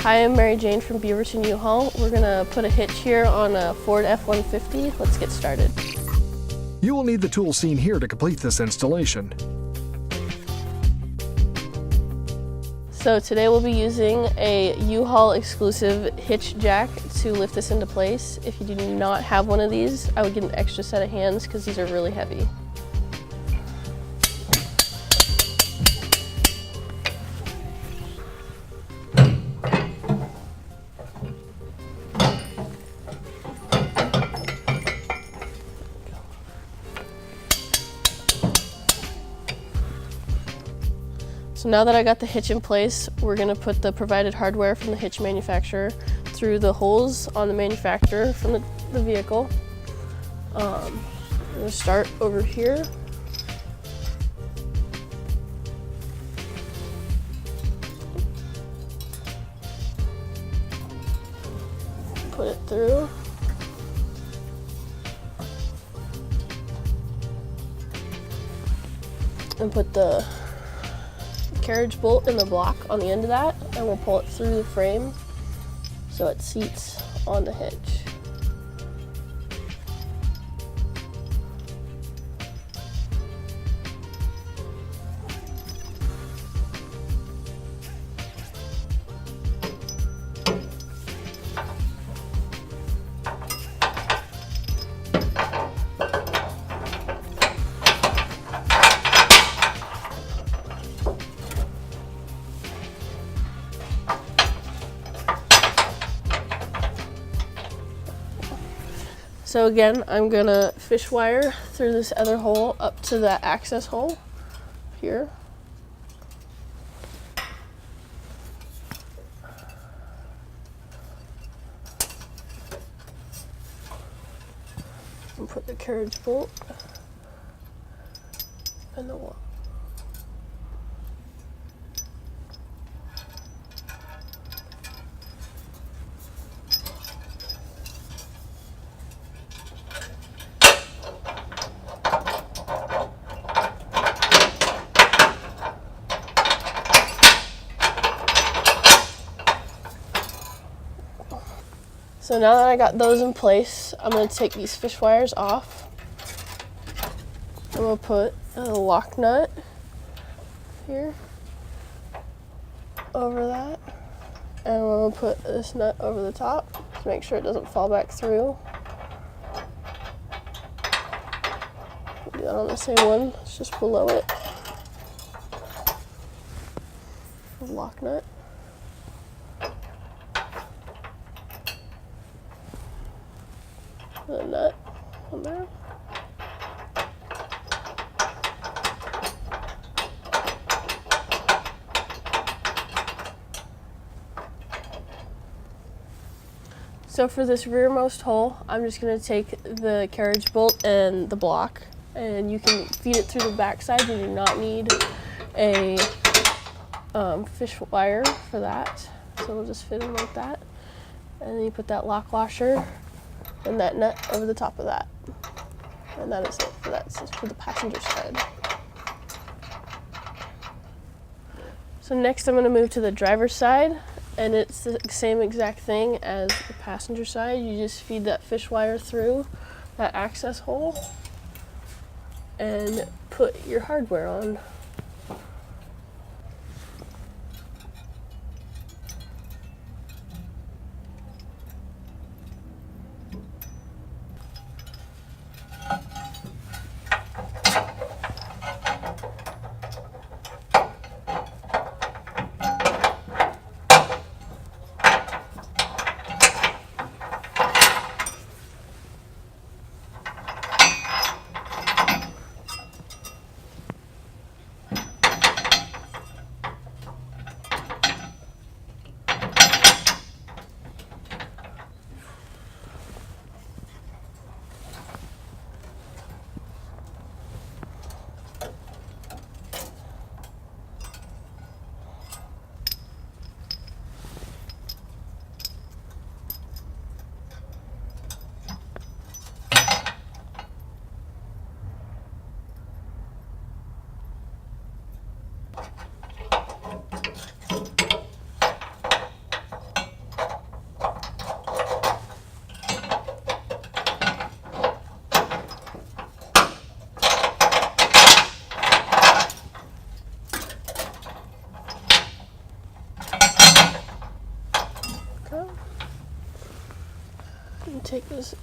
Hi, I'm Mary Jane from Beaverton U-Haul. We're gonna put a hitch here on a Ford F-150. Let's get started. You will need the tools seen here to complete this installation. So today we'll be using a U-Haul exclusive hitch jack to lift this into place. If you do not have one of these, I would get an extra set of hands because these are really heavy. So now that I got the hitch in place, we're gonna put the provided hardware from the hitch manufacturer through the holes on the manufacturer from the vehicle. I'm gonna start over here. Put it through. And put the carriage bolt in the block on the end of that, and we'll pull it through the frame so it seats on the hitch. So again, I'm gonna fish wire through this other hole up to that access hole here. And put the carriage bolt in the wall. So now that I got those in place, I'm going to take these fish wires off. And we'll put a lock nut here over that. And we'll put this nut over the top to make sure it doesn't fall back through. We'll do that on the same one, it's just below it. Lock nut. The nut on there. So for this rearmost hole, I'm just going to take the carriage bolt and the block, and you can feed it through the back side. You do not need a fish wire for that. So we'll just fit them like that. And then you put that lock washer and that nut over the top of that. And that is it for that. So it's for the passenger side. So next I'm going to move to the driver's side, and it's the same exact thing as the passenger side. You just feed that fish wire through that access hole and put your hardware on. take those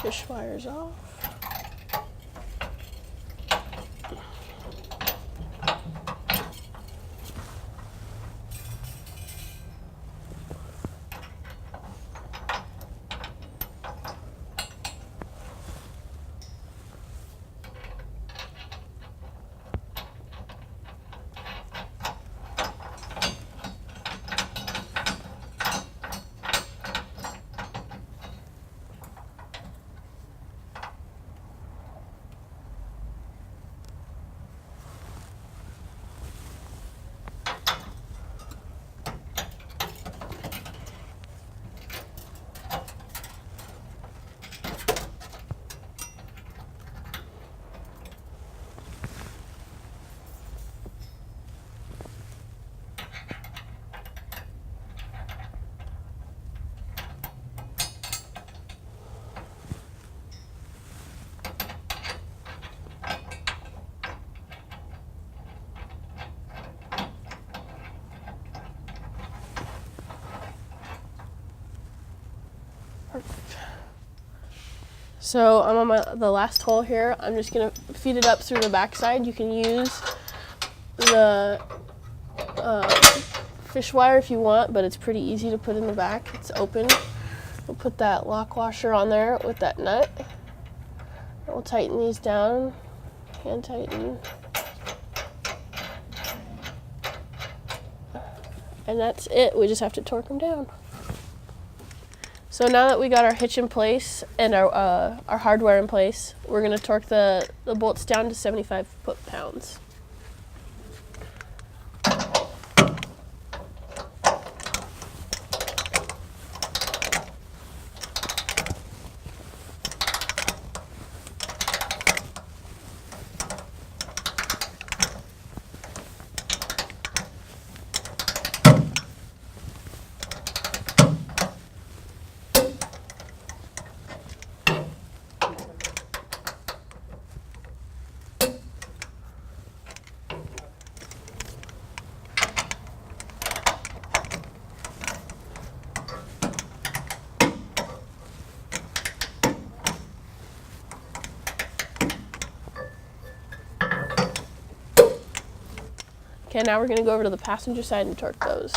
fish wires off. So I'm on the last hole here. I'm just gonna feed it up through the backside. You can use the fish wire if you want, but it's pretty easy to put in the back. It's open. We'll put that lock washer on there with that nut. We'll tighten these down, hand tighten. And that's it. We just have to torque them down. So now that we got our hitch in place and our hardware in place, we're going to torque the bolts down to 75 foot-pounds. Okay, now we're going to go over to the passenger side and torque those.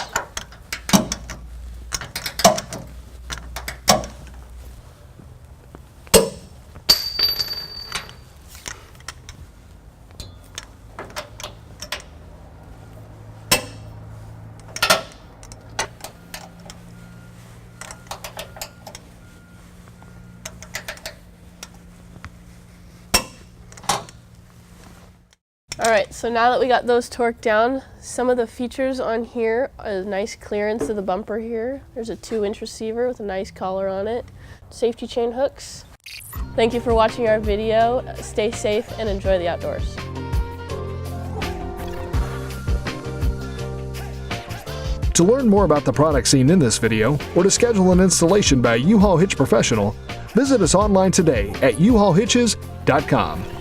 Alright, so now that we got those torqued down, some of the features on here are nice clearance of the bumper here. There's a 2-inch receiver with a nice collar on it. Safety chain hooks. Thank you for watching our video. Stay safe and enjoy the outdoors. To learn more about the products seen in this video, or to schedule an installation by U-Haul Hitch Professional, visit us online today at uhaulhitches.com.